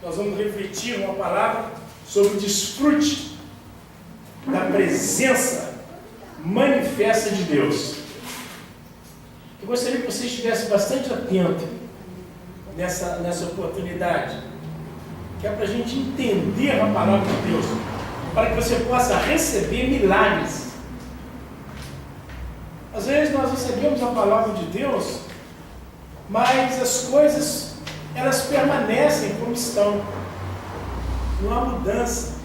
nós vamos refletir uma palavra sobre o desfrute da presença manifesta de Deus. Eu gostaria que você estivesse bastante atento nessa oportunidade, que é para a gente entender a palavra de Deus, para que você possa receber milagres. Às vezes nós recebemos a palavra de Deus, mas as coisas, elas permanecem como estão. Não há mudança,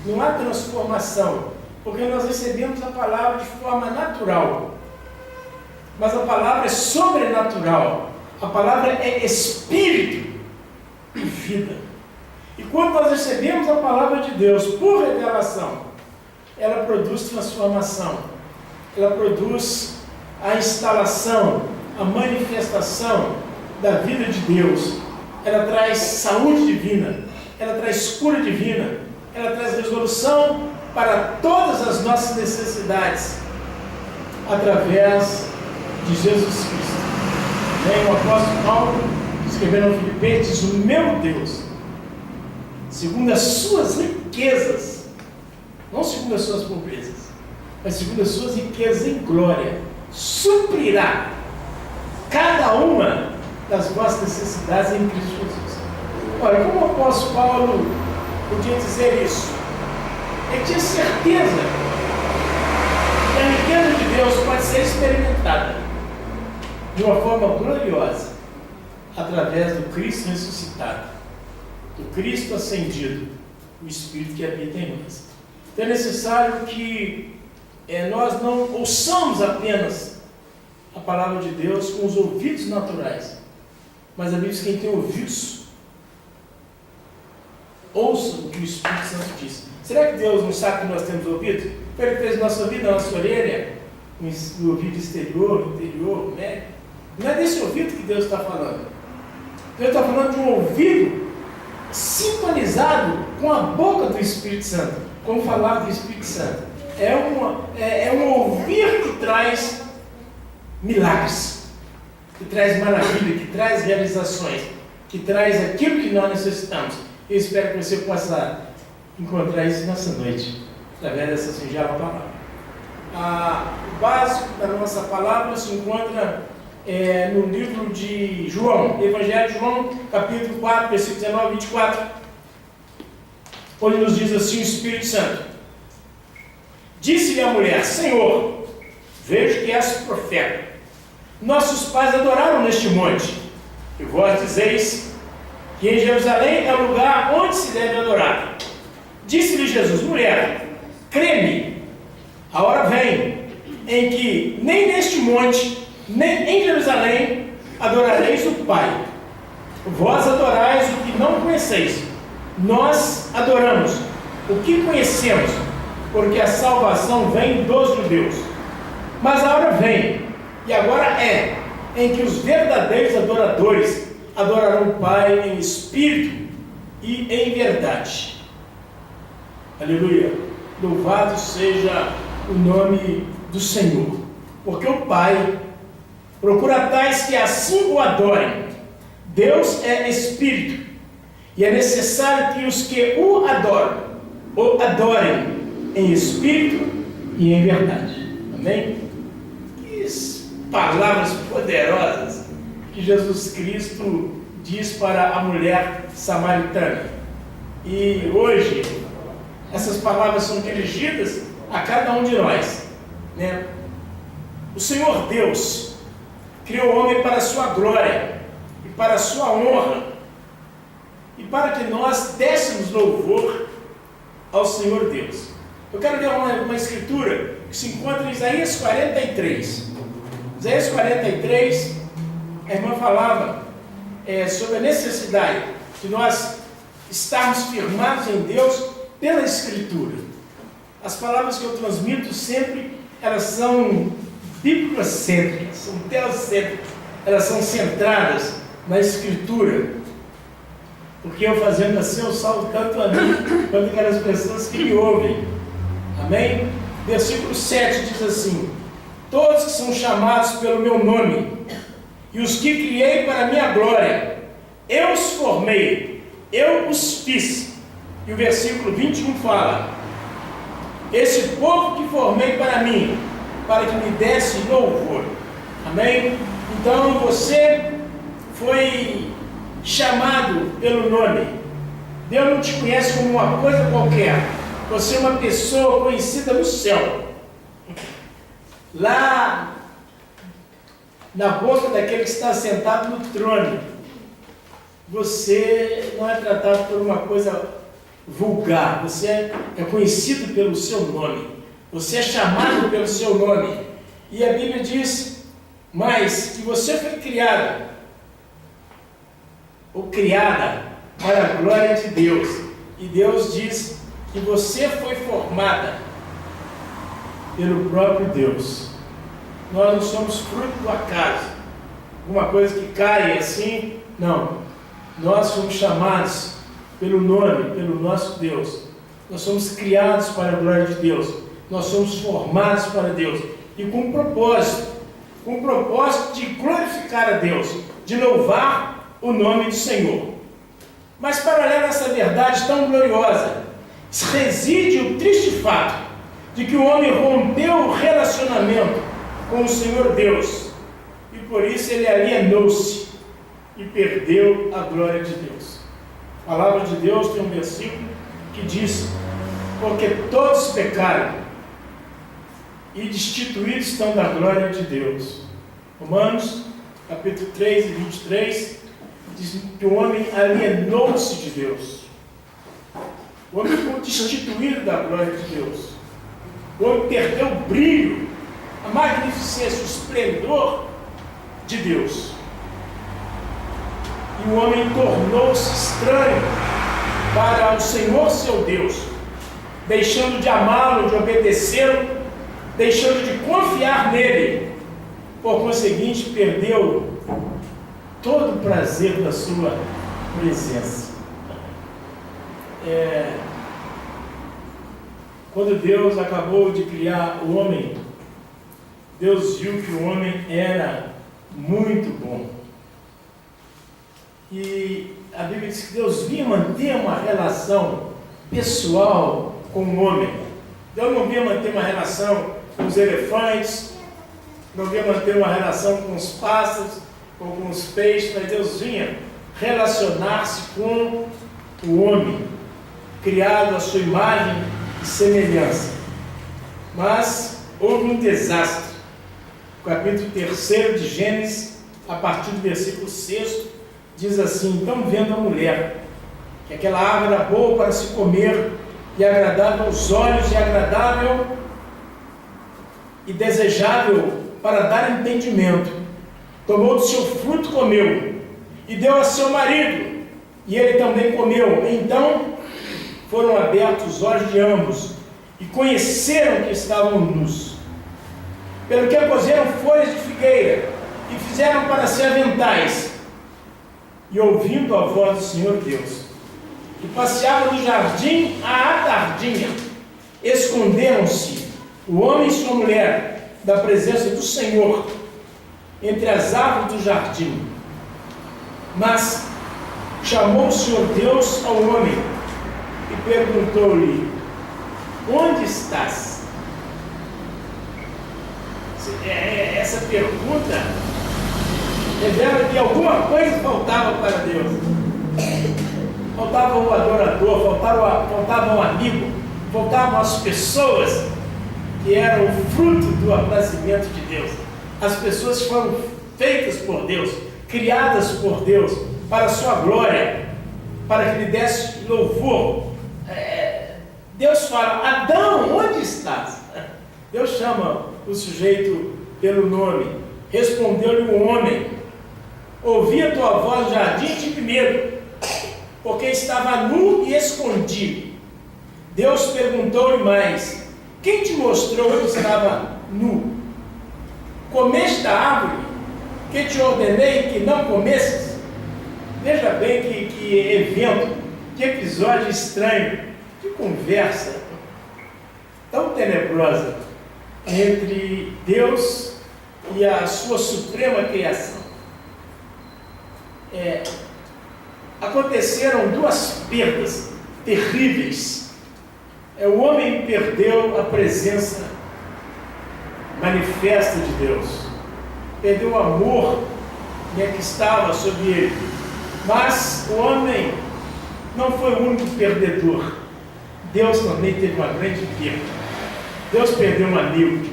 não há transformação, porque nós recebemos a palavra de forma natural. Mas a palavra é sobrenatural. A palavra é espírito e vida. E quando nós recebemos a palavra de Deus por revelação, ela produz transformação. Ela produz a instalação, a manifestação da vida de Deus. Ela traz saúde divina. Ela traz cura divina. Ela traz resolução para todas as nossas necessidades através de Jesus Cristo. O apóstolo Paulo, escrevendo aos Filipenses, diz: o meu Deus, segundo as suas riquezas, não segundo as suas pobrezas, mas segundo as suas riquezas em glória, suprirá cada uma das vossas necessidades em Cristo Jesus. Olha, como o apóstolo Paulo podia dizer isso? Ele tinha certeza que a riqueza de Deus pode ser experimentada de uma forma gloriosa através do Cristo ressuscitado, do Cristo ascendido, o Espírito que habita em nós. Então é necessário que nós não ouçamos apenas a palavra de Deus com os ouvidos naturais, mas a Bíblia diz que quem tem ouvidos, ouça o que o Espírito Santo diz. Será que Deus não sabe que nós temos ouvido? Ele fez nosso ouvido, a nossa orelha, o ouvido exterior, interior, médio. Não é desse ouvido que Deus está falando. Deus está falando de um ouvido sintonizado com a boca do Espírito Santo, com o falar do Espírito Santo. É um ouvir que traz milagres, que traz maravilha, que traz realizações, que traz aquilo que nós necessitamos. Eu espero que você possa encontrar isso nessa noite, através dessa singela palavra. O básico da nossa palavra se encontra no livro de João, Evangelho de João, capítulo 4, versículo 19 e 24, onde nos diz assim o Espírito Santo: disse-lhe a mulher: Senhor, vejo que és profeta. Nossos pais adoraram neste monte, e vós dizeis que em Jerusalém é o lugar onde se deve adorar. Disse-lhe Jesus: mulher, crê-me, a hora vem em que nem neste monte, nem em Jerusalém adorareis o Pai. Vós adorais o que não conheceis. Nós adoramos o que conhecemos, porque a salvação vem dos judeus. Mas a hora vem, e agora é, em que os verdadeiros adoradores adorarão o Pai em espírito e em verdade. Aleluia! Louvado seja o nome do Senhor, porque o Pai procura tais que assim o adorem. Deus é espírito, e é necessário que os que o adorem em espírito e em verdade. Amém? Que palavras poderosas que Jesus Cristo diz para a mulher samaritana. E hoje, essas palavras são dirigidas a cada um de nós, né? O Senhor Deus criou o homem para a sua glória e para a sua honra, e para que nós dessemos louvor ao Senhor Deus. Eu quero ler uma escritura que se encontra em Isaías 43. Isaías 43, a irmã falava sobre a necessidade de nós estarmos firmados em Deus pela Escritura. As palavras que eu transmito sempre, elas são bíblico-cêntricas, são teocêntricas, elas são centradas na Escritura. Porque eu fazendo assim, eu salvo tanto a mim quanto aquelas pessoas que me ouvem. Amém? Versículo 7 diz assim: todos que são chamados pelo meu nome, e os que criei para a minha glória, eu os formei eu os fiz. E o versículo 21 fala: esse povo que formei para mim, para que me desse louvor. Amém? Então você foi chamado pelo nome. Deus não te conhece como uma coisa qualquer. Você é uma pessoa conhecida no céu. Lá na boca daquele que está sentado no trono, você não é tratado por uma coisa vulgar. Você é conhecido pelo seu nome. Você é chamado pelo seu nome. E a Bíblia diz mais que você foi criado ou criada para a glória de Deus. E Deus diz que você foi formada pelo próprio Deus. Nós não somos fruto do acaso, alguma coisa que cai assim, não. Nós somos chamados pelo nome, pelo nosso Deus. Nós somos criados para a glória de Deus. Nós somos formados para Deus. E com um propósito de glorificar a Deus, de louvar o nome do Senhor. Mas paralelo a essa verdade tão gloriosa, reside o triste fato de que o homem rompeu o relacionamento com o Senhor Deus, e por isso ele alienou-se e perdeu a glória de Deus. A palavra de Deus tem um versículo que diz: porque todos pecaram e destituídos estão da glória de Deus. Romanos, capítulo 3 e 23, diz que o homem alienou-se de Deus. O homem ficou destituído da glória de Deus. O homem perdeu o brilho, a magnificência, o esplendor de Deus. E o homem tornou-se estranho para o Senhor seu Deus, deixando de amá-lo, de obedecê-lo, deixando de confiar nele. Por conseguinte, perdeu todo o prazer da sua presença. Quando Deus acabou de criar o homem, Deus viu que o homem era muito bom. E a Bíblia diz que Deus vinha manter uma relação pessoal com o homem. Deus não vinha manter uma relação com os elefantes, não vinha manter uma relação com os pássaros ou com os peixes, mas Deus vinha relacionar-se com o homem, criado à sua imagem e semelhança. Mas houve um desastre. O capítulo 3 de Gênesis, a partir do versículo 6, diz assim: então vendo a mulher que aquela árvore era boa para se comer, e agradável aos olhos, e agradável e desejável para dar entendimento, tomou do seu fruto, comeu, e deu a seu marido, e ele também comeu. Então foram abertos os olhos de ambos, e conheceram que estavam nus. Pelo que coseram folhas de figueira, e fizeram para si aventais. E ouvindo a voz do Senhor Deus, que passeava no jardim à tardinha, esconderam-se o homem e sua mulher da presença do Senhor entre as árvores do jardim. Mas chamou o Senhor Deus ao homem e perguntou-lhe: onde estás? Essa pergunta revela que alguma coisa faltava para Deus. Faltava um adorador, faltava um amigo, faltavam as pessoas que eram o fruto do aprazimento de Deus. As pessoas que foram feitas por Deus, criadas por Deus, para a sua glória, para que lhe desse louvor. Deus fala: Adão, onde estás? Deus chama o sujeito pelo nome. Respondeu-lhe o homem: ouvi a tua voz no jardim e tive medo, porque estava nu e escondido. Deus perguntou-lhe mais: quem te mostrou que estava nu? Comeste da árvore que te ordenei que não comesses? Veja bem que evento, que episódio estranho, que conversa tão tenebrosa entre Deus e a sua suprema criação. aconteceram duas perdas terríveis. O homem perdeu a presença manifesta de Deus, perdeu o amor que estava sobre ele. Mas o homem não foi o único perdedor. Deus também teve uma grande perda. Deus perdeu um amigo,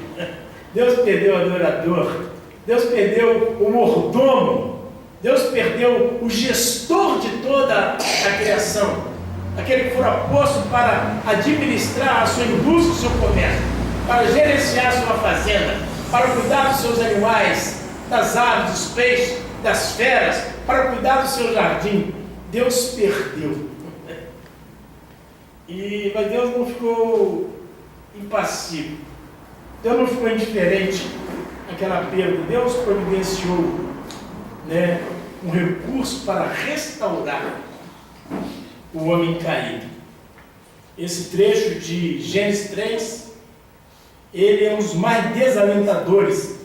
Deus perdeu o adorador, Deus perdeu o mordomo, Deus perdeu o gestor de toda a criação, aquele que foi posto para administrar a sua indústria, o seu comércio, para gerenciar a sua fazenda, para cuidar dos seus animais, das aves, dos peixes, das feras, para cuidar do seu jardim. Deus perdeu. Mas Deus não ficou impassível. Deus não ficou indiferente àquela perda. Deus providenciou, um recurso para restaurar o homem caído. Esse trecho de Gênesis 3, ele é um dos mais desalentadores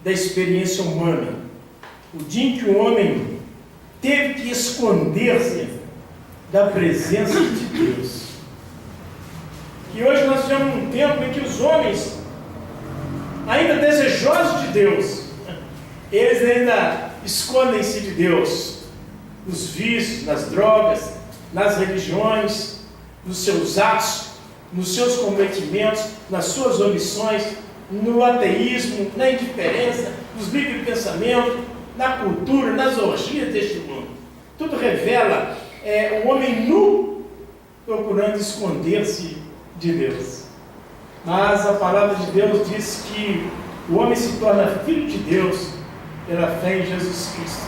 da experiência humana. O dia em que o homem teve que esconder-se da presença de Deus. E hoje nós vivemos um tempo em que os homens, ainda desejosos de Deus, eles ainda escondem-se de Deus, nos vícios, nas drogas, nas religiões, nos seus atos, nos seus cometimentos, nas suas omissões, no ateísmo, na indiferença, nos livres pensamentos, na cultura, nas orgias deste mundo. Tudo revela o homem nu procurando esconder-se de Deus. Mas a palavra de Deus diz que o homem se torna filho de Deus pela fé em Jesus Cristo.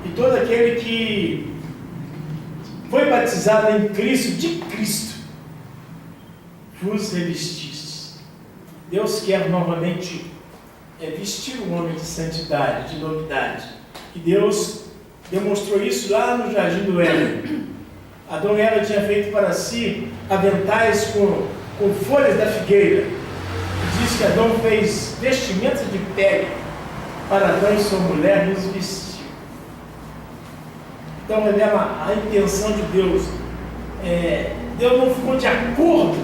E todo aquele que foi batizado em Cristo, de Cristo, vos revestistes. Deus quer novamente vestir o homem de santidade, de novidade. E Deus demonstrou isso lá no Jardim do Éden. Adão e Eva tinham feito para si aventais com folhas da figueira. E diz que Adão fez vestimentas de pele para Adão e sua mulher nos vestir. Então revela a intenção de Deus. Deus não ficou de acordo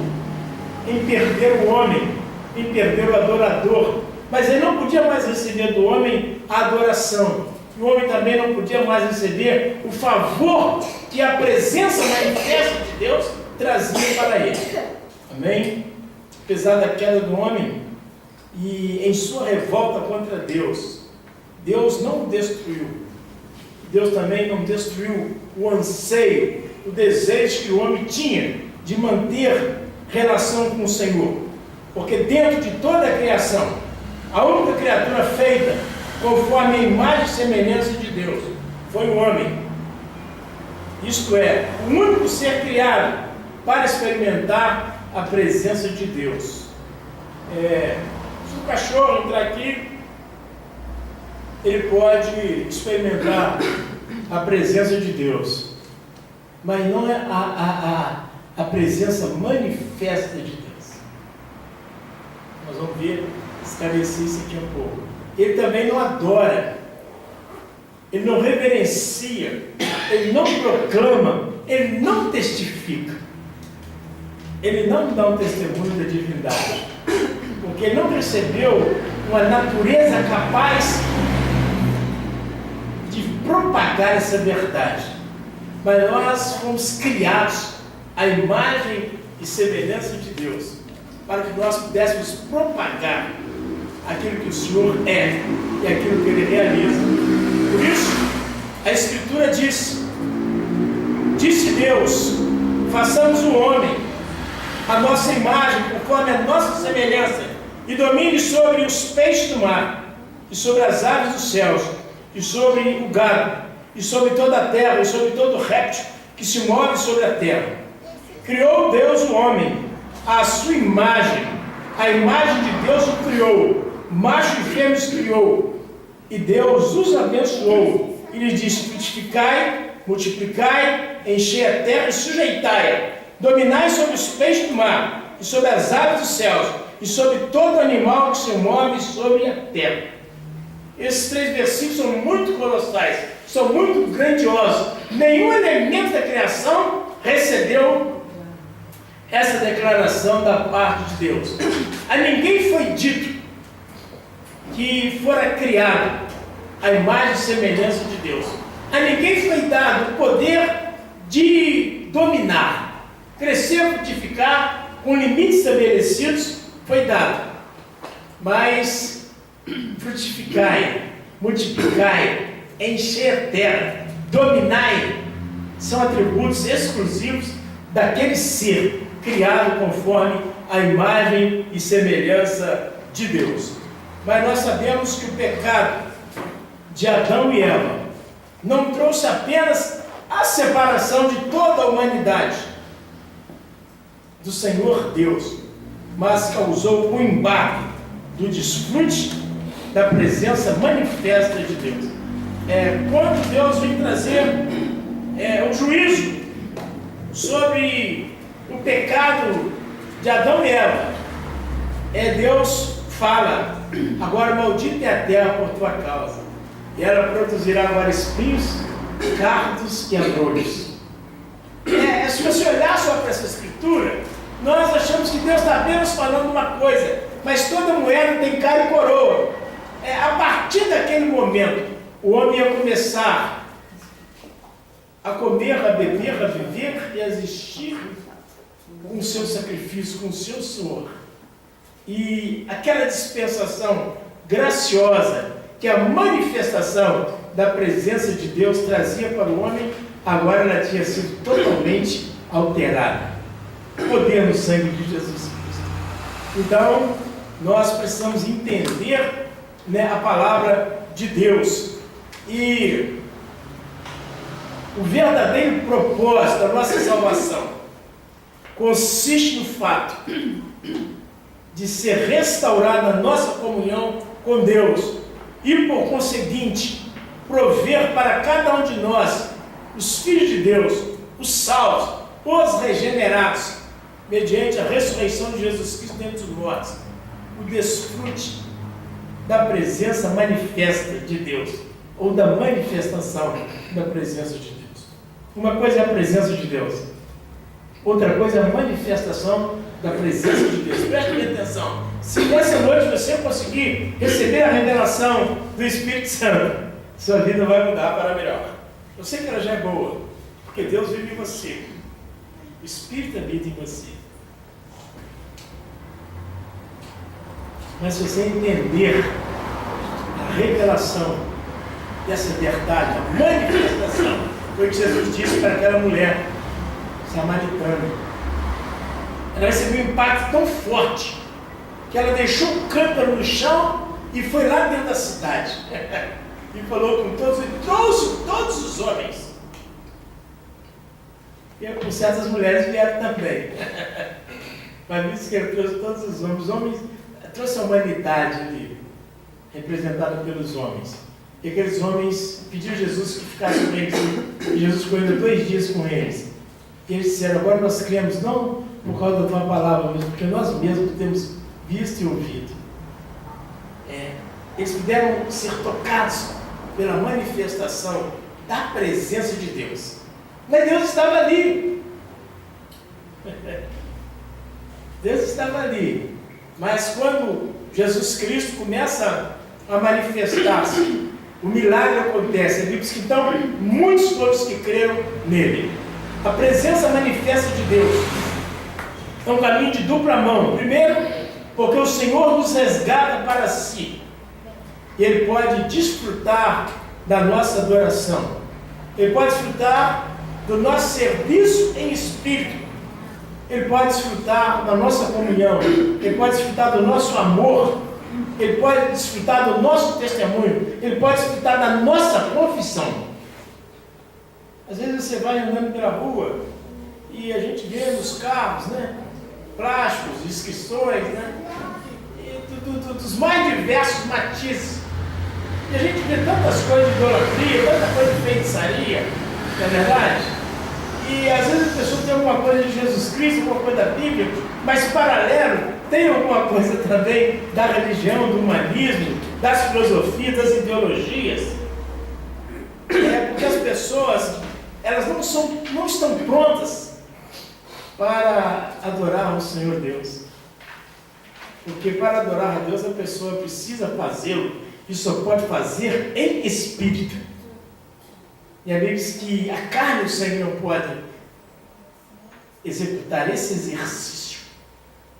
em perder o homem, em perder o adorador, mas ele não podia mais receber do homem a adoração. O homem também não podia mais receber o favor que a presença manifesta de Deus trazia para ele. Amém? Apesar da queda do homem e em sua revolta contra Deus, Deus não o destruiu. Deus também não destruiu o anseio, o desejo que o homem tinha de manter relação com o Senhor. Porque dentro de toda a criação, a única criatura feita conforme a imagem e semelhança de Deus foi o homem. Isto é, o único ser criado para experimentar a presença de Deus. Se o cachorro entrar aqui, ele pode experimentar a presença de Deus, mas não é a presença manifesta de Deus. Nós vamos ver, esclarecer isso aqui um pouco. Ele também não adora, ele não reverencia, ele não proclama, ele não testifica, ele não dá um testemunho da divindade, porque ele não recebeu uma natureza capaz de propagar essa verdade. Mas nós fomos criados à imagem e semelhança de Deus, para que nós pudéssemos propagar aquilo que o Senhor é e aquilo que Ele realiza. Por isso, a Escritura diz: disse Deus, façamos o homem a nossa imagem, conforme a nossa semelhança, e domine sobre os peixes do mar, e sobre as aves dos céus, e sobre o gado, e sobre toda a terra, e sobre todo réptil que se move sobre a terra. Criou Deus o homem à sua imagem, a imagem de Deus o criou, macho e fêmea os criou, e Deus os abençoou, e lhes disse: frutificai, multiplicai, enchei a terra e sujeitai-a, dominai sobre os peixes do mar, e sobre as aves dos céus, e sobre todo animal que se move sobre a terra. Esses 3 versículos são muito colossais, são muito grandiosos. Nenhum elemento da criação recebeu essa declaração da parte de Deus. A ninguém foi dito que fora criado a imagem e semelhança de Deus. A ninguém foi dado o poder de dominar, crescer, frutificar, com limites estabelecidos, foi dado. Mas frutificai, multiplicai, encher a terra, dominai, são atributos exclusivos daquele ser criado conforme a imagem e semelhança de Deus. Mas nós sabemos que o pecado de Adão e Eva não trouxe apenas a separação de toda a humanidade do Senhor Deus, mas causou o embate do desfrute da presença manifesta de Deus. Quando Deus vem trazer o juízo sobre o pecado de Adão e Eva, Deus fala: agora maldita é a terra por tua causa, e ela produzirá agora espinhos, cardos e abrolhos. Se você olhar só para essa escritura, nós achamos que Deus está apenas falando uma coisa, mas toda moeda tem cara e coroa. A partir daquele momento, o homem ia começar a comer, a beber, a viver e a existir com o seu sacrifício, com o seu suor. E aquela dispensação graciosa, que a manifestação da presença de Deus trazia para o homem, agora ela tinha sido totalmente alterada. Poder no sangue de Jesus Cristo. Então, nós precisamos entender, a palavra de Deus. E o verdadeiro propósito da nossa salvação consiste no fato de ser restaurada a nossa comunhão com Deus e, por conseguinte, prover para cada um de nós, os filhos de Deus, os salvos, os regenerados, mediante a ressurreição de Jesus Cristo dentre os mortos, o desfrute da presença manifesta de Deus, ou da manifestação da presença de Deus. Uma coisa é a presença de Deus, outra coisa é a manifestação da presença de Deus. Preste bem atenção. Se nessa noite você conseguir receber a revelação do Espírito Santo, sua vida vai mudar para melhor. Eu sei que ela já é boa, porque Deus vive em você, o Espírito habita em você. Mas se você entender a revelação dessa verdade, a manifestação, foi o que Jesus disse para aquela mulher samaritana. Ela recebeu um impacto tão forte que ela deixou o cântaro no chão e foi lá dentro da cidade e falou com todos, e trouxe todos os homens. E com certas mulheres vieram também. Mas disse que ele trouxe todos os homens. Os homens trouxe a humanidade ali, representada pelos homens. E aqueles homens pediram a Jesus que ficasse com eles. E Jesus ficou ainda 2 dias com eles. E eles disseram: agora nós cremos, não por causa da tua palavra, mas porque nós mesmos temos visto e ouvido. Eles puderam ser tocados pela manifestação da presença de Deus. Mas Deus estava ali. Deus estava ali. Mas quando Jesus Cristo começa a manifestar-se, o milagre acontece. A Bíblia diz que então muitos foram os que creram nele. A presença manifesta de Deus é um caminho de dupla mão. Primeiro, porque o Senhor nos resgata para si. E Ele pode desfrutar da nossa adoração. Ele pode desfrutar do nosso serviço em espírito. Ele pode desfrutar da nossa comunhão. Ele pode desfrutar do nosso amor. Ele pode desfrutar do nosso testemunho. Ele pode desfrutar da nossa confissão. Às vezes você vai andando pela rua e a gente vê nos carros, plásticos, inscrições, dos mais diversos matizes. E a gente vê tantas coisas de idolatria, tanta coisa de feitiçaria, não é verdade? E às vezes a pessoa tem alguma coisa de Jesus Cristo, alguma coisa da Bíblia, mas paralelo tem alguma coisa também da religião, do humanismo, das filosofias, das ideologias. Porque as pessoas, elas não estão prontas para adorar o Senhor Deus. Porque para adorar a Deus a pessoa precisa fazê-lo e só pode fazer em espírito. E a Bíblia diz que a carne e o sangue não podem executar esse exercício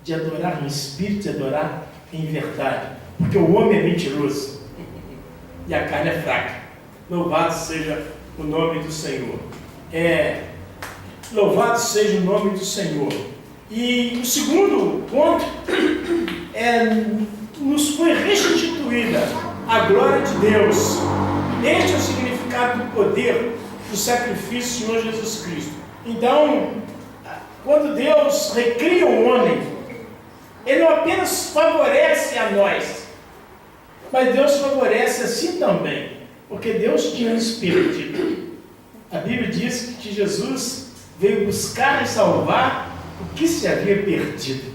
de adorar em espírito, de adorar em verdade. Porque o homem é mentiroso e a carne é fraca. Louvado seja o nome do Senhor. Louvado seja o nome do Senhor. E o segundo ponto nos foi restituída a glória de Deus. Este é o significado do poder do sacrifício do Senhor Jesus Cristo. Então, quando Deus recria o homem, Ele não apenas favorece a nós, mas Deus favorece assim também, porque Deus tinha nos perdido. A Bíblia diz que Jesus veio buscar e salvar o que se havia perdido.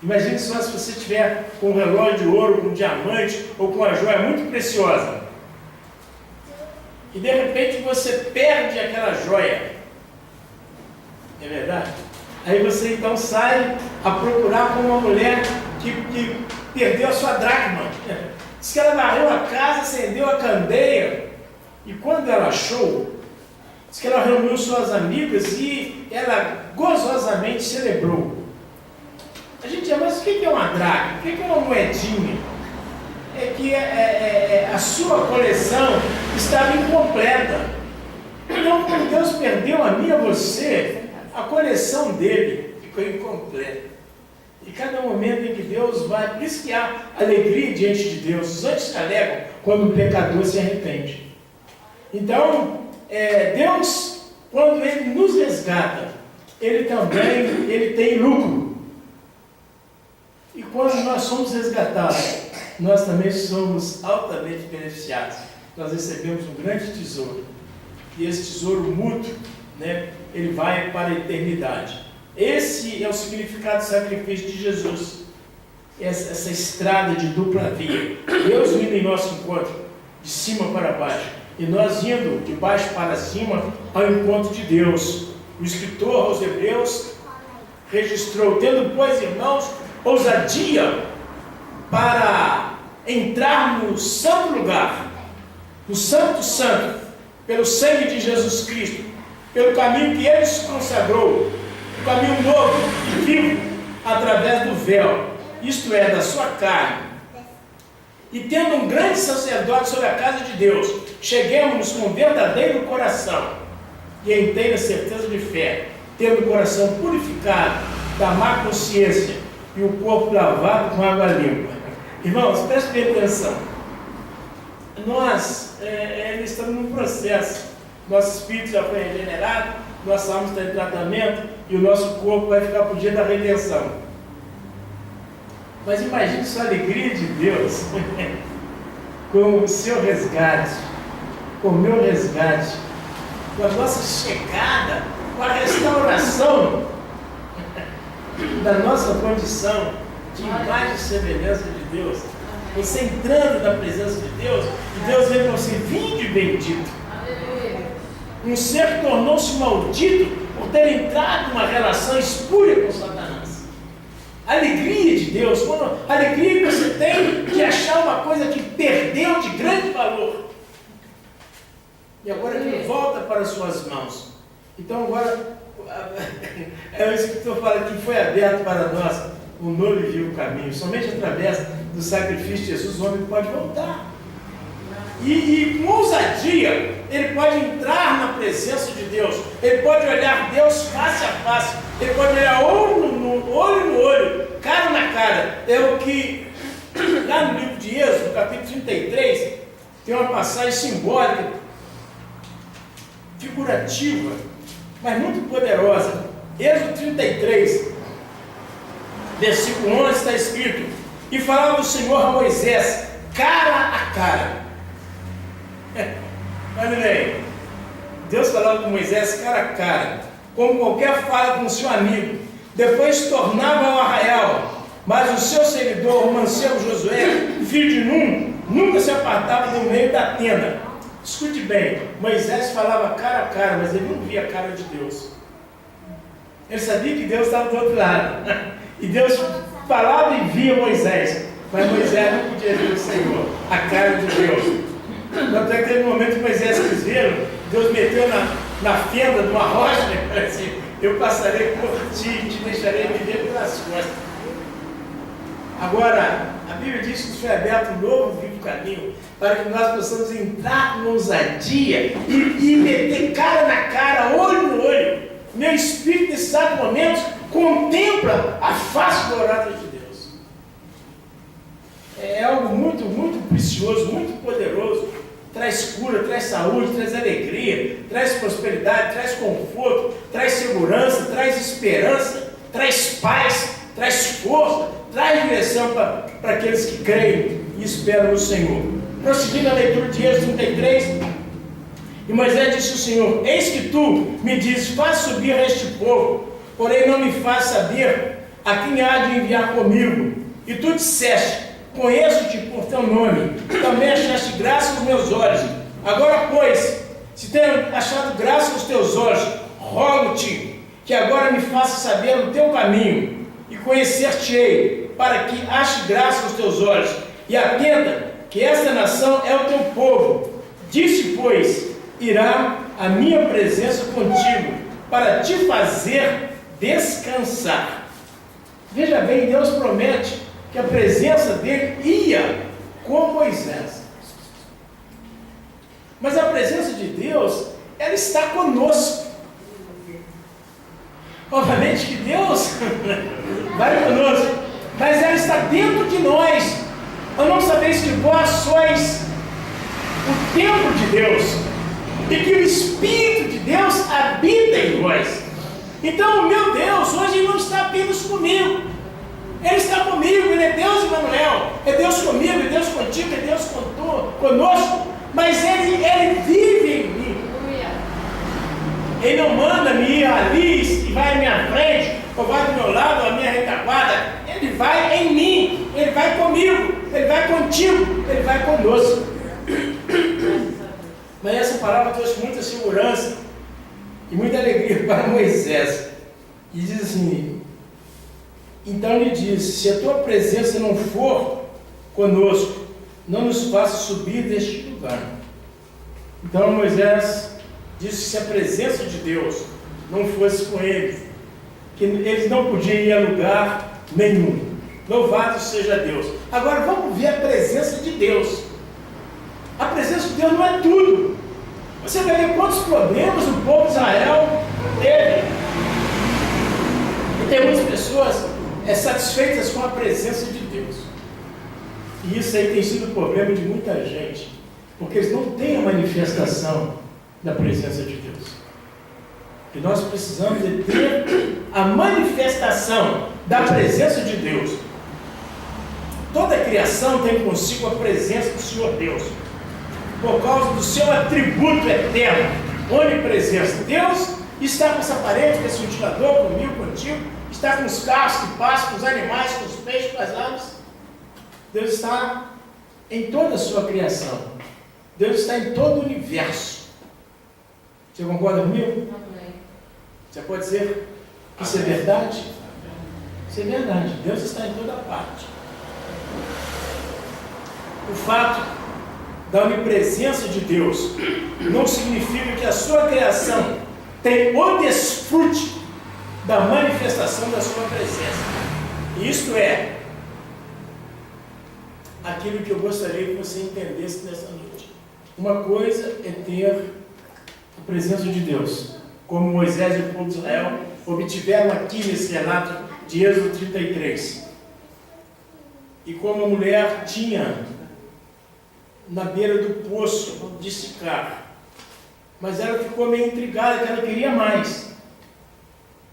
Imagine só se você tiver com um relógio de ouro, com um diamante ou com uma joia muito preciosa e de repente você perde aquela joia. É verdade? Aí você então sai a procurar com uma mulher que perdeu a sua dracma. Diz que ela varreu a casa, acendeu a candeia e quando ela achou, diz que ela reuniu suas amigas e ela gozosamente celebrou. A gente diz, mas o que é uma dracma? O que é uma moedinha? É que a sua coleção estava incompleta. Então, quando Deus perdeu a mim e a você, a coleção dele ficou incompleta. E cada momento em que Deus vai, por isso que há alegria diante de Deus. Os anjos se alegram quando o pecador se arrepende. Então, Deus, quando Ele nos resgata, Ele tem lucro. E quando nós somos resgatados, nós também somos altamente beneficiados. Nós recebemos um grande tesouro. E esse tesouro mútuo, ele vai para a eternidade. Esse é o significado do sacrifício de Jesus. Essa estrada de dupla via. Deus vindo em nosso encontro, de cima para baixo. E nós indo de baixo para cima ao encontro de Deus. O escritor aos Hebreus registrou, tendo, pois, irmãos, ousadia para entrar no santo lugar, no santo santo, pelo sangue de Jesus Cristo, pelo caminho que Ele se consagrou, o caminho novo e vivo, através do véu, isto é, da sua carne. E tendo um grande sacerdote sobre a casa de Deus, cheguemos com verdadeiro coração e a inteira certeza de fé, tendo o coração purificado da má consciência e o corpo lavado com água limpa. Irmãos, prestem bem atenção. Nós estamos num processo. Nosso espírito já foi regenerado, nossa alma está em tratamento e o nosso corpo vai ficar por dia da redenção. Mas imagine só a alegria de Deus com o seu resgate, com o meu resgate, com a nossa chegada, com a restauração da nossa condição de imagem e semelhança de Deus. Você entrando na presença de Deus, e Deus vem para você, vinde bendito. Um ser que tornou-se maldito por ter entrado numa relação espúria com Satanás. A alegria de Deus, a alegria que você tem de achar uma coisa que perdeu de grande valor. E agora ele volta para as suas mãos. Então agora, o escritor fala que foi aberto para nós o novo e vivo caminho. Somente através do sacrifício de Jesus o homem pode voltar. E com ousadia, ele pode entrar na presença de Deus. Ele pode olhar Deus face a face. Ele pode olhar olho no olho, cara na cara. É o que, lá no livro de Êxodo, capítulo 33, tem uma passagem simbólica, figurativa, mas muito poderosa. Êxodo 33, versículo 11, está escrito: e falava o Senhor a Moisés, cara a cara. Olha bem, Deus falava com Moisés cara a cara, como qualquer fala com seu amigo. Depois tornava ao arraial Mas o seu seguidor, o mancebo Josué, filho de Num, nunca se apartava do meio da tenda. Escute bem, Moisés falava cara a cara, mas ele não via a cara de Deus. Ele sabia que Deus estava do outro lado. E Deus falava e via Moisés. Mas Moisés não podia ver o Senhor, a cara de Deus. Tanto é que teve um momento que Moisés quis vê-lo, Deus meteu na fenda de uma rocha e falou assim: eu passarei por ti e te deixarei me ver pelas costas. Agora, a Bíblia diz que foi aberto um novo vivo caminho para que nós possamos entrar com ousadia e meter cara na cara, olho no olho. Meu espírito, nesse exato momento, contempla a face dourada de Deus. É algo muito, muito precioso, muito poderoso. Traz cura, traz saúde, traz alegria, traz prosperidade, traz conforto, traz segurança, traz esperança, traz paz, traz força, traz direção para aqueles que creem e esperam no Senhor. Prosseguindo a leitura de Êxodo 33, e Moisés disse ao Senhor: eis que tu me dizes, faz subir este povo, porém não me faz saber a quem há de enviar comigo. E tu disseste: conheço-te por teu nome, também achaste graça nos meus olhos. Agora, pois, se tenho achado graça nos teus olhos, rogo-te que agora me faça saber o teu caminho, e conhecer-te-ei, para que ache graça nos teus olhos, e atenda que esta nação é o teu povo. Disse, pois, irá a minha presença contigo, para te fazer descansar. Veja bem, Deus promete que a presença dele ia com Moisés. Mas a presença de Deus, ela está conosco. Obviamente que Deus vai conosco, mas ela está dentro de nós. Ou não sabeis que vós sois o templo de Deus, e que o Espírito de Deus habita em vós. Então, o meu Deus hoje não está apenas comigo. Ele está comigo, Ele é Deus Emmanuel, é Deus comigo, é Deus contigo, é Deus conosco, mas Ele vive em mim. Ele não manda me ir ali e vai à minha frente, ou vai do meu lado, ou à minha retaguarda. Ele vai em mim, Ele vai comigo, Ele vai contigo, Ele vai conosco. Mas essa palavra trouxe muita segurança e muita alegria para Moisés. E diz assim: então ele diz: se a tua presença não for conosco, não nos faça subir deste lugar. Então Moisés disse que se a presença de Deus não fosse com eles, que eles não podiam ir a lugar nenhum. Louvado seja Deus. Agora vamos ver a presença de Deus. A presença de Deus não é tudo. Você vai ver quantos problemas o povo de Israel teve. E tem muitas pessoas satisfeitas com a presença de Deus. E isso aí tem sido o problema de muita gente, porque eles não têm a manifestação da presença de Deus. E nós precisamos de ter a manifestação da presença de Deus. Toda a criação tem consigo a presença do Senhor Deus, por causa do seu atributo eterno, onipresença. Deus está com essa parede, com esse ventilador, comigo, contigo, está com os carros que passam, com os animais, com os peixes, com as aves. Deus está em toda a sua criação. Deus está em todo o universo. Você concorda comigo? Amém. Você pode dizer que isso é verdade? Isso é verdade. Deus está em toda parte. O fato da onipresença de Deus não significa que a sua criação tem o desfrute da manifestação da sua presença. Isto é aquilo que eu gostaria que você entendesse nessa noite. Uma coisa é ter a presença de Deus, como Moisés e o povo de Israel obtiveram aqui nesse relato de Êxodo 33. E como a mulher tinha na beira do poço de Sicar, mas ela ficou meio intrigada, que ela queria mais.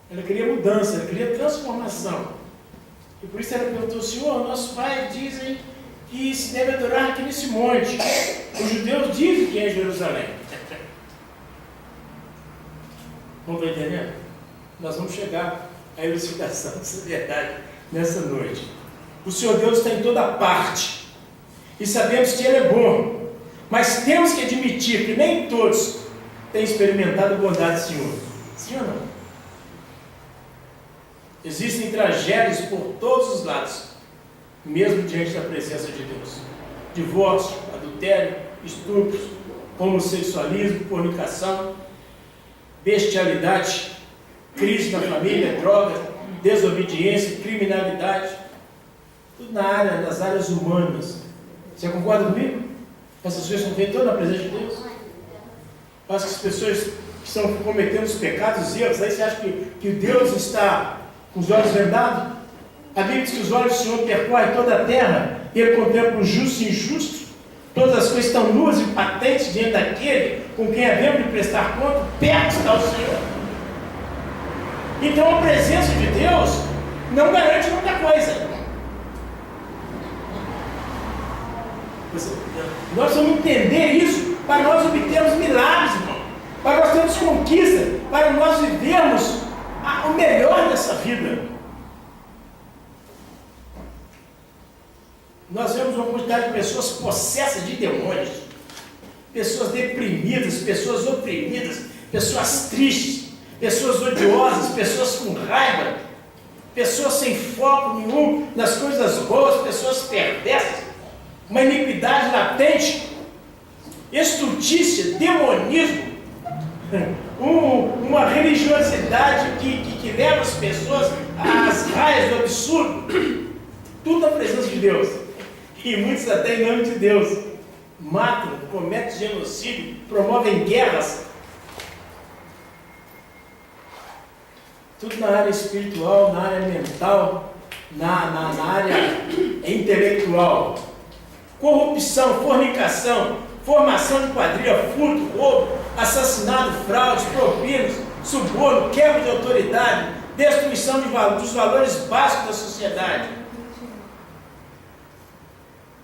Ela queria mudança, ela queria transformação. E por isso ela perguntou: Senhor, nossos pais dizem que se deve adorar aqui nesse monte. Os judeus dizem que é Jerusalém. Não estou entendendo? Nós vamos chegar à elucidação dessa verdade nessa noite. O Senhor Deus está em toda parte. E sabemos que Ele é bom. Mas temos que admitir que nem todos têm experimentado a bondade do Senhor. Sim ou não? Existem tragédias por todos os lados, mesmo diante da presença de Deus. Divórcio, adultério, estupros, homossexualismo, fornicação, bestialidade, crise na família, drogas, desobediência, criminalidade, tudo nas áreas humanas. Você concorda comigo? Essas coisas estão todas na presença de Deus. Acho que as pessoas que estão cometendo os pecados e erros, aí você acha que Deus está com os olhos vendados? A Bíblia diz que os olhos do Senhor percorrem toda a terra, e Ele contempla o justo e injusto. Todas as coisas estão nuas e patentes diante daquele com quem havemos de prestar conta. Perto está o Senhor. Então a presença de Deus não garante muita coisa. Nós vamos entender isso para nós obtermos milagres, irmão. Para nós termos conquista, para nós vivermos o melhor dessa vida. Nós vemos uma quantidade de pessoas possessas de demônios, pessoas deprimidas, pessoas oprimidas, pessoas tristes, pessoas odiosas, pessoas com raiva, pessoas sem foco nenhum nas coisas boas, pessoas perversas, uma iniquidade latente, estultícia, demonismo, uma religiosidade que leva as pessoas às raias do absurdo, tudo na presença de Deus. E muitos até em nome de Deus matam, cometem genocídio, promovem guerras. Tudo na área espiritual, na área mental, na área intelectual. Corrupção, fornicação, formação de quadrilha, furto, roubo, assassinato, fraude, propinas, suborno, quebra de autoridade, destruição dos valores básicos da sociedade.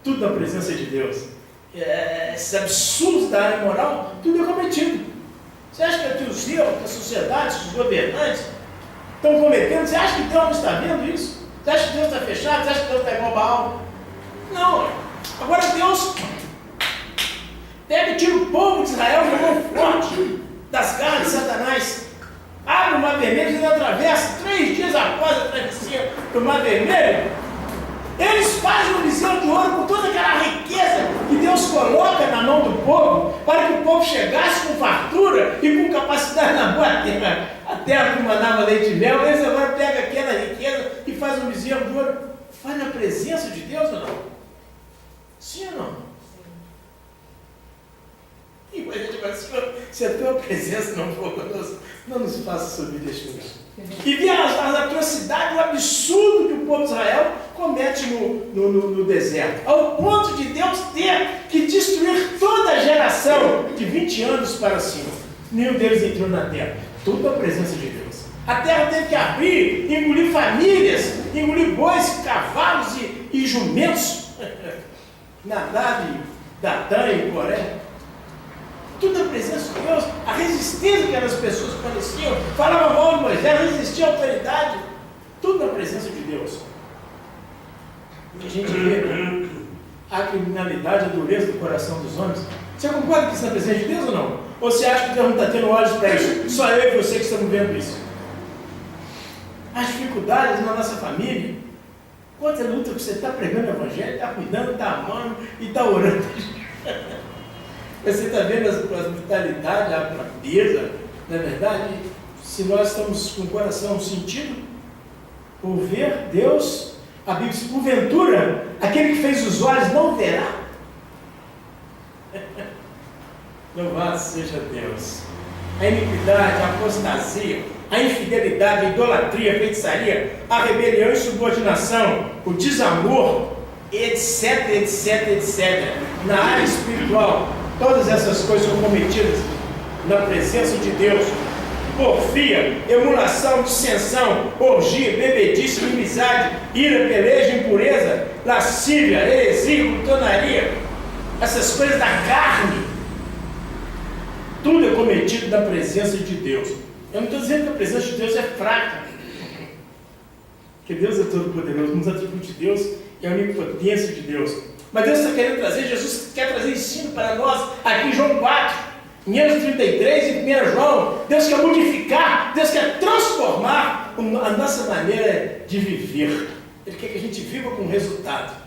Tudo na presença de Deus. Esses absurdos da área moral, tudo é cometido. Você acha que os erros da sociedade, os governantes estão cometendo? Você acha que Deus não está vendo isso? Você acha que Deus está fechado? Você acha que Deus está igual Baal? Não. Agora Deus pega e tira o povo de Israel de mão forte das garras de Satanás. Abre o mar vermelho e atravessa 3 dias após a travessia do mar vermelho. Eles fazem um bezerro de ouro com toda aquela riqueza que Deus coloca na mão do povo, para que o povo chegasse com fartura e com capacidade na boa terra, a terra que mandava leite e mel. Eles agora pegam aquela riqueza e fazem um bezerro de ouro. Faz na presença de Deus ou não? Sim ou não? E a gente vai dizer, se a tua presença não for conosco, não nos faça subir deste lugar. E ver as atrocidades, o absurdo que o povo de Israel comete no deserto, ao ponto de Deus ter que destruir toda a geração de 20 anos para cima. Nenhum deles entrou na terra. Tudo a presença de Deus. A terra teve que abrir, engolir famílias, engolir bois, cavalos e jumentos. Nadab, Datã e Coré. Tudo a presença de Deus, a resistência que aquelas pessoas pareciam, falavam mal de Moisés, resistiam à autoridade, tudo na presença de Deus. E a gente vê a criminalidade, a dureza do coração dos homens. Você concorda que isso é na presença de Deus ou não? Ou você acha que Deus não está tendo olhos para isso? Só eu e você que estamos vendo isso. As dificuldades na nossa família, quanta luta que você está pregando o Evangelho, está cuidando, está amando e está orando. Você está vendo as brutalidades, a fraqueza, não é verdade? Se nós estamos com o coração sentido por ver Deus, a Bíblia diz, porventura, aquele que fez os olhos não verá. Louvado seja Deus. A iniquidade, a apostasia, a infidelidade, a idolatria, a feitiçaria, a rebelião e insubordinação, o desamor, etc, etc, etc. Na área espiritual, todas essas coisas são cometidas na presença de Deus. Porfia, emulação, dissensão, orgia, bebedice, inimizade, ira, peleja, impureza, lascívia, heresia, glutonaria, essas coisas da carne, tudo é cometido na presença de Deus. Eu não estou dizendo que a presença de Deus é fraca, porque Deus é todo poderoso, nos atributos de Deus, é a onipotência de Deus. Mas Deus está querendo trazer, Jesus quer trazer ensino para nós, aqui em João 4, em Êxodo 33 e 1 João. Deus quer modificar, Deus quer transformar a nossa maneira de viver. Ele quer que a gente viva com resultado.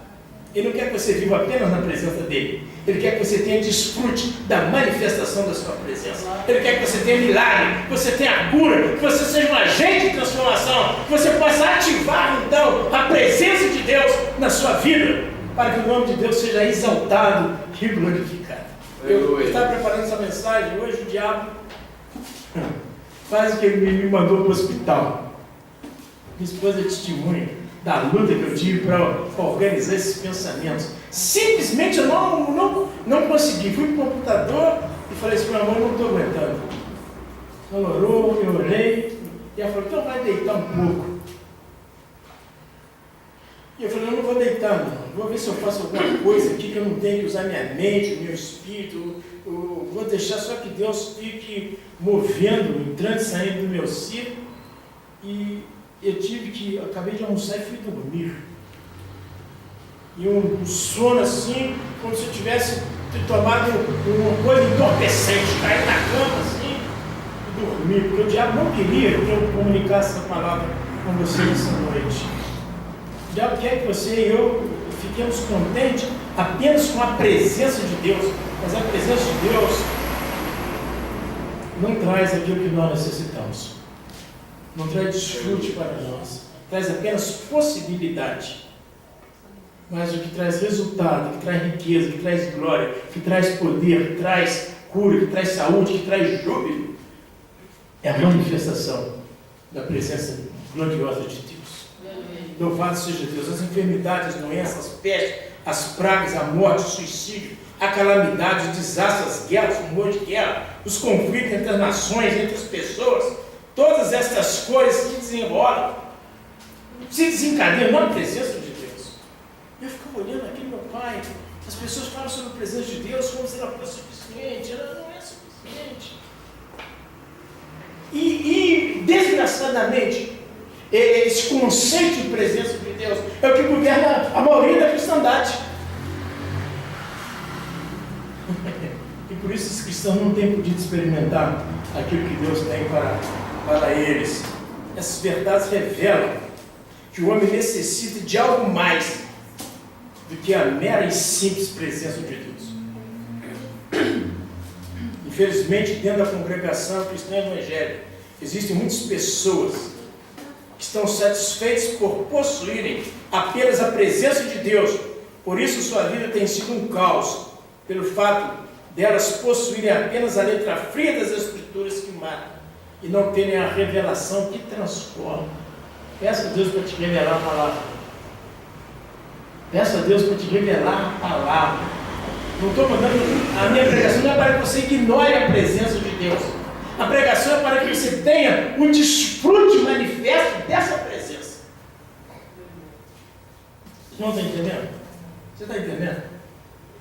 Ele não quer que você viva apenas na presença dele. Ele quer que você tenha desfrute da manifestação da sua presença. Ele quer que você tenha milagre, que você tenha cura, que você seja um agente de transformação, que você possa ativar então a presença de Deus na sua vida, para que o nome de Deus seja exaltado e glorificado. Eu estava preparando essa mensagem, hoje o diabo quase que ele me mandou para o hospital. Minha esposa é testemunha da luta que eu tive para organizar esses pensamentos. Simplesmente eu não consegui. Fui para o computador e falei assim, meu amor, não estou aguentando. Ela orou, eu orei, e ela falou, então vai deitar um pouco. E eu falei, eu não vou deitar não, vou ver se eu faço alguma coisa aqui que eu não tenho que usar minha mente, o meu espírito, eu vou deixar só que Deus fique movendo, entrando e saindo do meu ser. E eu acabei de almoçar e fui dormir. E um sono assim, como se eu tivesse tomado uma coisa entorpecente, caí na cama assim e dormi, porque o diabo não queria que eu comunicasse essa palavra com você nessa noite. O diabo quer que você e eu fiquemos contentes apenas com a presença de Deus, mas a presença de Deus não traz aquilo que nós necessitamos. Não traz desfrute para nós, traz apenas possibilidade. Mas o que traz resultado, que traz riqueza, que traz glória, que traz poder, que traz cura, que traz saúde, que traz júbilo, é a manifestação da presença gloriosa de Deus. Louvado seja Deus. As enfermidades, as doenças, as pestes, as pragas, a morte, o suicídio, a calamidade, os desastres, as guerras, o rumor de guerra, os conflitos entre as nações, entre as pessoas, todas estas coisas que desenrolam, se desencadeiam na presença de Deus. Eu ficava olhando aqui, meu pai, as pessoas falam sobre a presença de Deus como se ela fosse suficiente. Ela não é suficiente. E desgraçadamente, esse conceito de presença de Deus é o que governa a maioria da cristandade. E por isso os cristãos não têm podido experimentar aquilo que Deus tem para eles. Essas verdades revelam que o homem necessita de algo mais do que a mera e simples presença de Deus. Infelizmente, dentro da congregação cristã evangélica, existem muitas pessoas que estão satisfeitas por possuírem apenas a presença de Deus. Por isso sua vida tem sido um caos, pelo fato delas possuírem apenas a letra fria das Escrituras que mata e não terem a revelação que transforma. Peça a Deus para te revelar a palavra. Peça a Deus para te revelar a palavra. Não estou mandando, a minha pregação não é para que você ignore a presença de Deus. A pregação é para que você tenha um desfrute manifesto dessa presença. Você não está entendendo? Você está entendendo?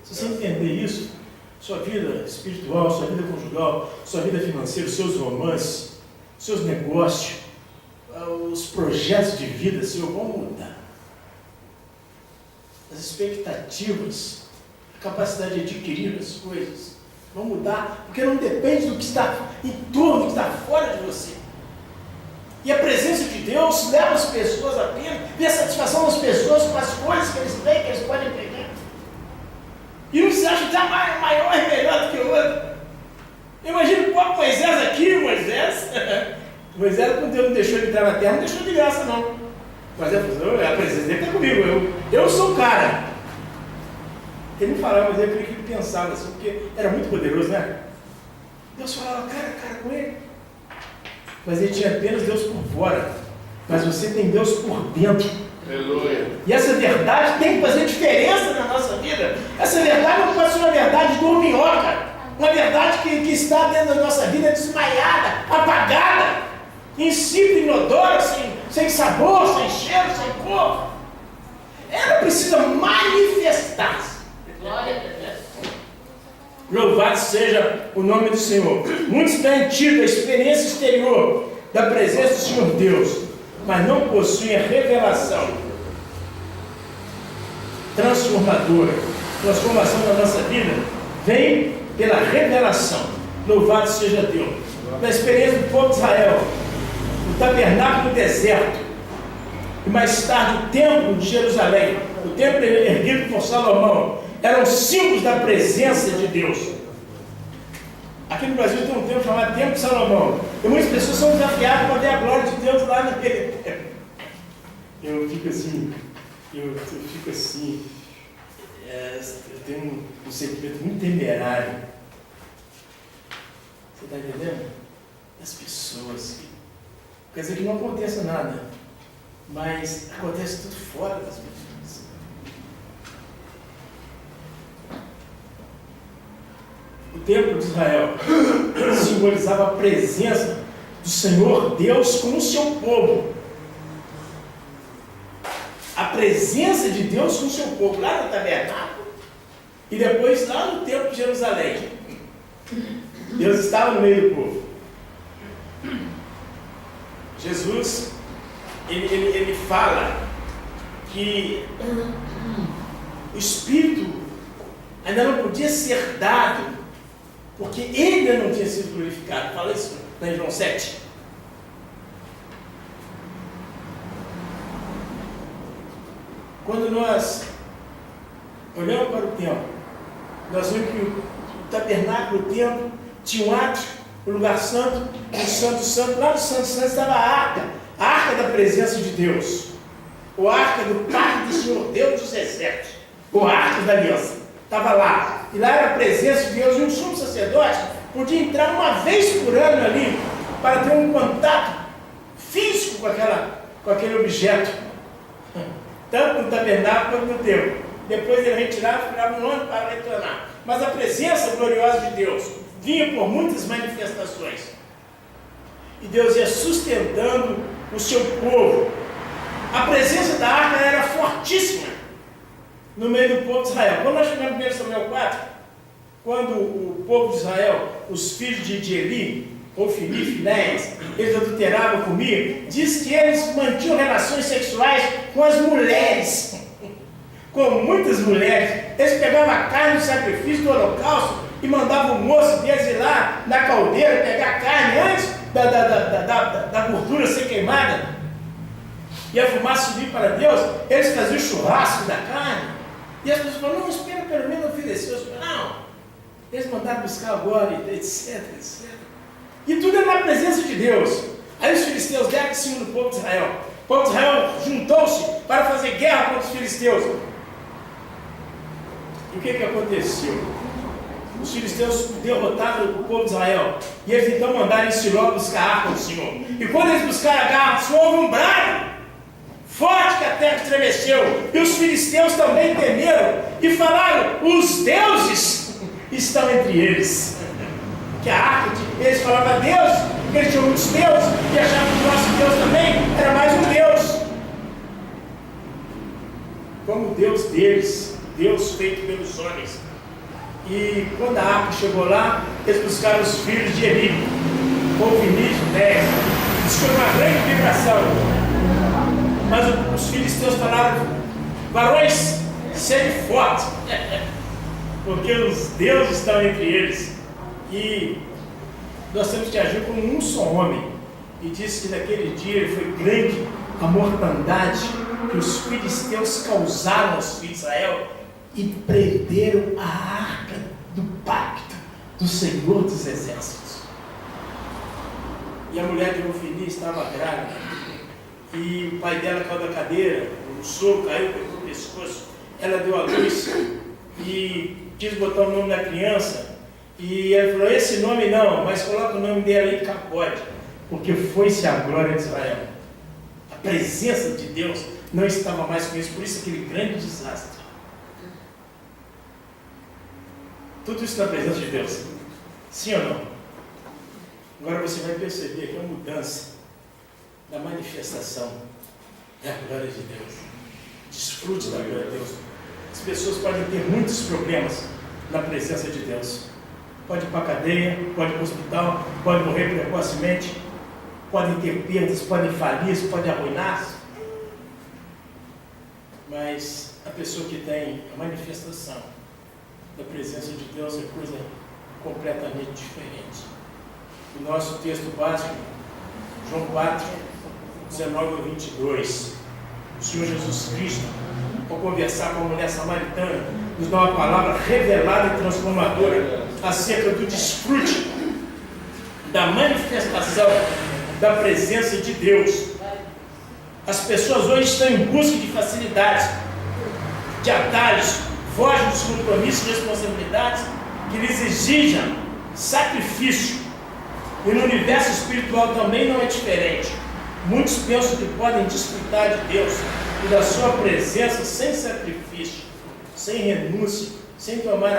Se você entender isso, sua vida espiritual, sua vida conjugal, sua vida financeira, seus romances, seus negócios, os projetos de vida seu vão mudar. As expectativas, a capacidade de adquirir as coisas vão mudar, porque não depende do que está em torno, do que está fora de você. E a presença de Deus leva as pessoas a ter satisfação das pessoas com as coisas que eles têm, que eles podem pegar. E um se acha que está maior e melhor do que o outro. Imagina o próprio Moisés aqui, Moisés, quando Deus não deixou ele entrar na terra, não deixou de graça, não. Mas a presença dele está comigo, eu sou o cara. Ele não falava, mas eu creio que ele pensava assim, porque era muito poderoso, né? Deus falava cara a cara com ele. Mas ele tinha apenas Deus por fora. Mas você tem Deus por dentro. Aleluia. E essa verdade tem que fazer diferença na nossa vida. Essa verdade não pode ser uma verdade dorminhoca. Uma verdade que está dentro da nossa vida desmaiada, apagada, insípida, inodora, sem sabor, sem cheiro, sem cor. Ela precisa manifestar-se. Glória a Deus. Louvado seja o nome do Senhor. Muitos têm tido a experiência exterior da presença do Senhor Deus, mas não possuem a revelação transformadora. Transformação da nossa vida vem pela revelação. Louvado seja Deus. Na experiência do povo de Israel, o tabernáculo no deserto, e mais tarde o templo de Jerusalém, o templo erguido por Salomão, eram símbolos da presença de Deus. Aqui no Brasil tem um templo chamado Templo de Salomão, e muitas pessoas são desafiadas para ver a glória de Deus lá naquele templo. Eu fico assim, eu tenho um sentimento muito temerário. Você está entendendo? As pessoas, quer dizer que não aconteça nada, mas acontece tudo fora das pessoas. O templo de Israel simbolizava a presença do Senhor Deus com o seu povo. A presença de Deus com o seu povo, lá no tabernáculo, e depois lá no templo de Jerusalém. Deus estava no meio do povo. Jesus, ele fala que o Espírito ainda não podia ser dado, porque ele ainda não tinha sido glorificado. Fala isso em João 7. Quando nós olhamos para o templo, nós vemos que o tabernáculo, o templo, tinha um átrio, o lugar santo, o santo, lá no santo estava a arca da presença de Deus, o arca do pacto do Senhor Deus dos exércitos, o arca da aliança, estava lá, e lá era a presença de Deus, e um sumo sacerdote podia entrar uma vez por ano ali, para ter um contato físico com aquele objeto, tanto no tabernáculo quanto no templo. Depois ele retirava, ficava um ano para retornar. Mas a presença gloriosa de Deus vinha por muitas manifestações. E Deus ia sustentando o seu povo. A presença da arca era fortíssima no meio do povo de Israel. Quando nós chegamos em 1 Samuel 4, quando o povo de Israel, os filhos de Eli, Ofni e Finéias, eles adulteravam comigo, diz que eles mantinham relações sexuais com as mulheres. Com muitas mulheres. Eles pegavam a carne do sacrifício do holocausto e mandavam o moço deles ir lá na caldeira pegar a carne antes da gordura ser queimada e a fumaça subir para Deus. Eles faziam o churrasco da carne e as pessoas falavam, não, espera pelo menos oferecer. Não, eles mandaram buscar agora, etc. E tudo é na presença de Deus. Aí os filisteus deram em cima do povo de Israel. O povo de Israel juntou-se para fazer guerra contra os filisteus. E o que aconteceu? Os filisteus derrotaram o povo de Israel. E eles então mandaram em Siló buscar a arca do Senhor. E quando eles buscaram a arca do Senhor, houve um brado forte que a terra estremeceu. E os filisteus também temeram e falaram, os deuses estão entre eles. Que a arca, eles falavam a Deus, porque eles tinham muitos deuses, e achavam que o nosso Deus também era mais um Deus. Como o Deus deles, Deus feito pelos homens. E quando a arca chegou lá, eles buscaram os filhos de Eli, Ofni e Finéias. Isso foi uma grande vibração. Mas os filisteus falaram, varões, sede forte, porque os deuses estão entre eles. E nós temos que agir como um só homem. E disse que naquele dia foi grande a mortandade que os filisteus causaram aos filhos de Israel e prenderam a arca do pacto do Senhor dos exércitos. E a mulher de Ofni estava grávida e o pai dela caiu da cadeira, o sogro caiu pelo pescoço, ela deu a luz e quis botar o nome da criança. E ela falou, esse nome não, mas coloca o nome dela em Capode, porque foi-se a glória de Israel. A presença de Deus não estava mais com eles, por isso aquele grande desastre. Tudo isso na presença de Deus. Sim ou não? Agora você vai perceber que é uma mudança da manifestação da glória de Deus. Desfrute da glória de Deus. As pessoas podem ter muitos problemas na presença de Deus. Pode ir para a cadeia, pode ir para o hospital, pode morrer precocemente, podem ter perdas, podem falir, podem arruinar-se. Mas a pessoa que tem a manifestação da presença de Deus é coisa completamente diferente. O nosso texto básico, João 4, 19 a 22. O Senhor Jesus Cristo, ao conversar com a mulher samaritana, nos dá uma palavra revelada e transformadora acerca do desfrute da manifestação da presença de Deus. As pessoas hoje estão em busca de facilidades, de atalhos, fogem dos compromissos e responsabilidades que lhes exijam sacrifício. E no universo espiritual também não é diferente. Muitos pensam que podem desfrutar de Deus e da sua presença sem sacrifício, sem renúncia, sem tomar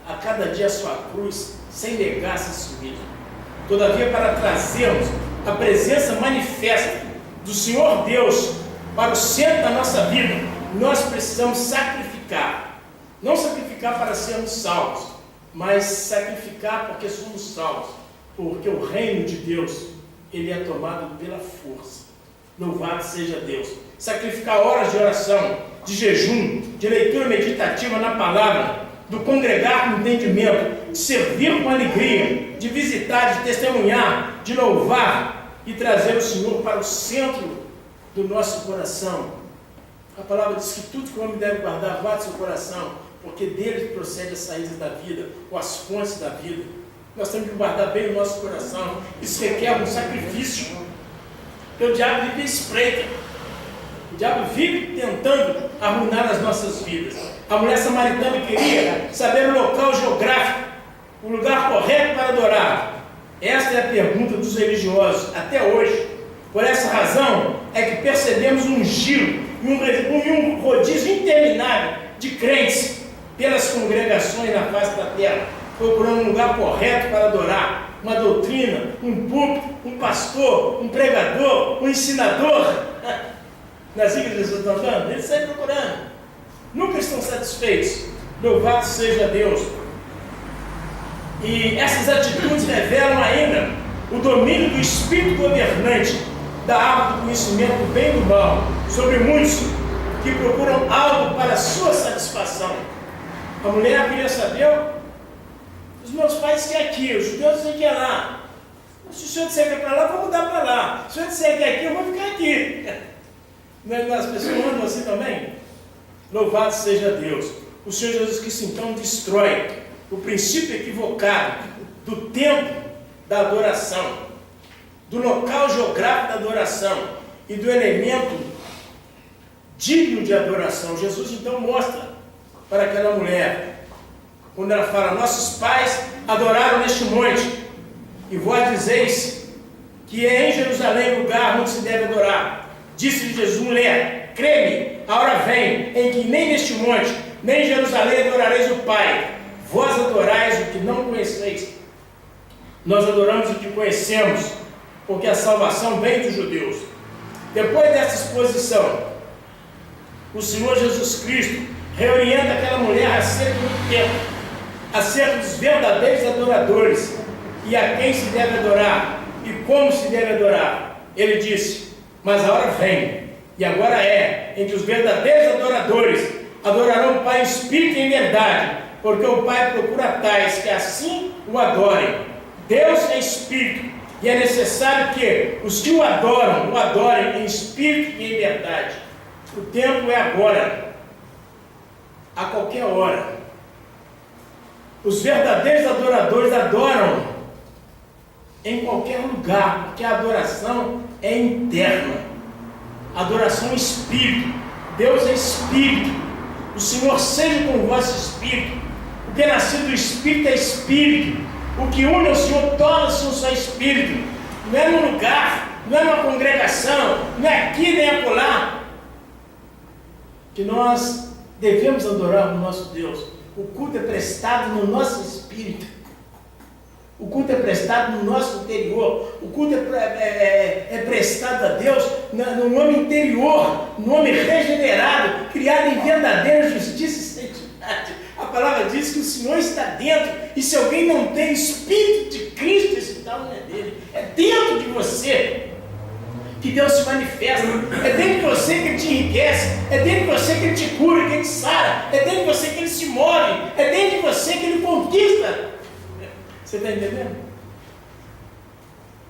a cada dia a sua cruz, sem negar-se a si mesmo. Todavia, para trazermos a presença manifesta do Senhor Deus para o centro da nossa vida, nós precisamos sacrificar. Não sacrificar para sermos salvos, mas sacrificar porque somos salvos, porque o reino de Deus, ele é tomado pela força. Louvado seja Deus. Sacrificar horas de oração, de jejum, de leitura meditativa na palavra, do congregar com entendimento, de servir com alegria, de visitar, de testemunhar, de louvar e trazer o Senhor para o centro do nosso coração. A palavra diz que tudo que o homem deve guardar, guarde seu coração, porque dele procede as saídas da vida, ou as fontes da vida. Nós temos que guardar bem o nosso coração. Isso requer um sacrifício. Porque o diabo vive espreita. O diabo vive tentando arruinar as nossas vidas. A mulher samaritana queria saber o local geográfico, o lugar correto para adorar. Esta é a pergunta dos religiosos, até hoje. Por essa razão é que percebemos um giro e um rodízio interminável de crentes pelas congregações na face da terra, procurando um lugar correto para adorar, uma doutrina, um púlpito, um pastor, um pregador, um ensinador. Nas igrejas estão dando, eles saem procurando, nunca estão satisfeitos. Louvado seja Deus. E essas atitudes revelam ainda o domínio do espírito governante da árvore do conhecimento do bem e do mal sobre muitos que procuram algo para a sua satisfação. A mulher queria saber: os meus pais querem aqui, os judeus dizem que é lá. Se o senhor disser que é para lá, eu vou mudar para lá. Se o senhor disser que é aqui, eu vou ficar aqui. As pessoas andam assim também? Louvado seja Deus. O Senhor Jesus Cristo então destrói o princípio equivocado do tempo da adoração, do local geográfico da adoração e do elemento digno de adoração. Jesus então mostra para aquela mulher, quando ela fala: nossos pais adoraram neste monte, e vós dizeis que é em Jerusalém o lugar onde se deve adorar. Disse-lhe Jesus: mulher, crê-me, a hora vem em que nem neste monte, nem em Jerusalém adorareis o Pai. Vós adorais o que não conheceis. Nós adoramos o que conhecemos, porque a salvação vem dos judeus. Depois dessa exposição, o Senhor Jesus Cristo reorienta aquela mulher acerca do tempo, acerca dos verdadeiros adoradores e a quem se deve adorar e como se deve adorar. Ele disse: mas a hora vem, e agora é, em que os verdadeiros adoradores adorarão o Pai em espírito e em verdade, porque o Pai procura tais que assim o adorem. Deus é espírito, e é necessário que os que o adorem em espírito e em verdade. O tempo é agora, a qualquer hora. Os verdadeiros adoradores adoram em qualquer lugar, porque a adoração é interna. Adoração é espírito. Deus é espírito. O Senhor seja com o vosso espírito. O que é nascido do espírito é espírito. O que une ao Senhor torna-se um só espírito. Não é num lugar, não é numa congregação, não é aqui nem acolá que nós devemos adorar o nosso Deus. O culto é prestado no nosso espírito. O culto é prestado no nosso interior. O culto é prestado a Deus no homem interior, no homem regenerado, criado em verdadeira justiça e santidade. A palavra diz que o Senhor está dentro, e se alguém não tem o Espírito de Cristo, esse tal não é dele, é dentro de você. que Deus se manifesta. É dentro de você que Ele te enriquece. É dentro de você que Ele te cura, que Ele te sara. É dentro de você que Ele se move. É dentro de você que Ele conquista. Você está entendendo?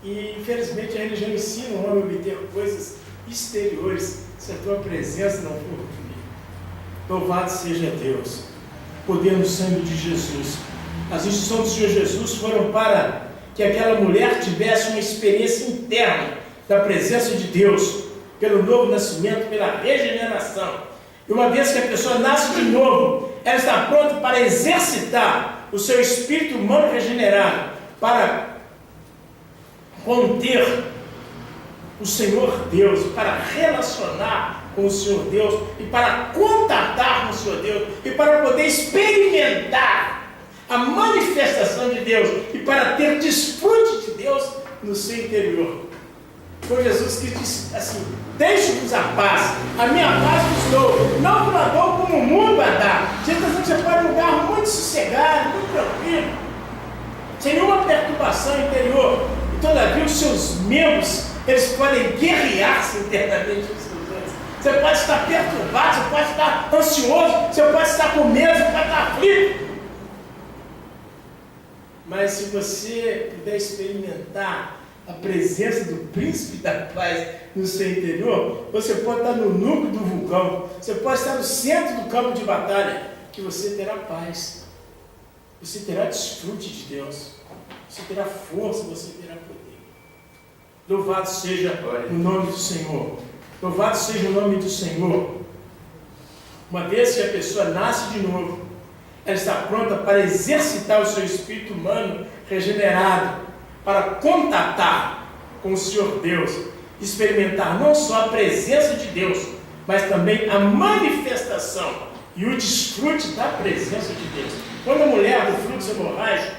E infelizmente a religião ensina o homem a obter coisas exteriores se a tua presença não for comigo. Louvado seja Deus. Poder no sangue de Jesus. As instruções do Senhor Jesus foram para que aquela mulher tivesse uma experiência interna da presença de Deus, pelo novo nascimento, pela regeneração. E uma vez que a pessoa nasce de novo, ela está pronta para exercitar o seu espírito humano regenerado, para conter o Senhor Deus, para relacionar com o Senhor Deus, e para contatar com o Senhor Deus, e para poder experimentar a manifestação de Deus, e para ter desfrute de Deus no seu interior. Foi Jesus que disse assim: deixe-vos a paz, a minha paz vos dou, não vos dou como o mundo a dar. Jesus, você pode em um lugar muito sossegado, muito tranquilo, sem nenhuma perturbação interior, e todavia os seus membros, eles podem guerrear-se internamente uns com os outros. Você pode estar perturbado, você pode estar ansioso, você pode estar com medo, você pode estar aflito. Mas se você puder experimentar a presença do príncipe da paz no seu interior, você pode estar no núcleo do vulcão, você pode estar no centro do campo de batalha, que você terá paz, você terá desfrute de Deus, você terá força, você terá poder. Louvado seja o nome do Senhor. Louvado seja o nome do Senhor. Uma vez que a pessoa nasce de novo, ela está pronta para exercitar o seu espírito humano regenerado, para contatar com o Senhor Deus, experimentar não só a presença de Deus, mas também a manifestação e o desfrute da presença de Deus. Quando a mulher do fluxo hemorrágico,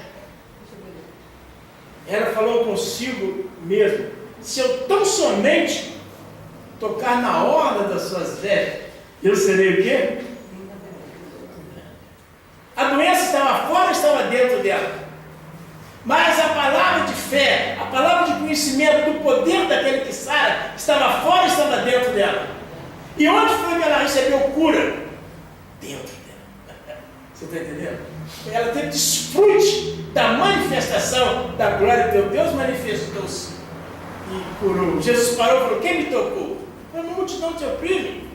ela falou consigo mesmo: se eu tão somente tocar na orla das suas vestes, eu serei o quê? A doença estava fora ou estava dentro dela? Mas a palavra de fé, a palavra de conhecimento do poder daquele que sara, estava fora ou estava dentro dela? E onde foi que ela recebeu cura? Dentro dela. Você está entendendo? Ela teve desfrute da manifestação da glória de Deus. Deus manifestou-se e curou. Jesus parou e falou: quem me tocou? Uma multidão te oprime.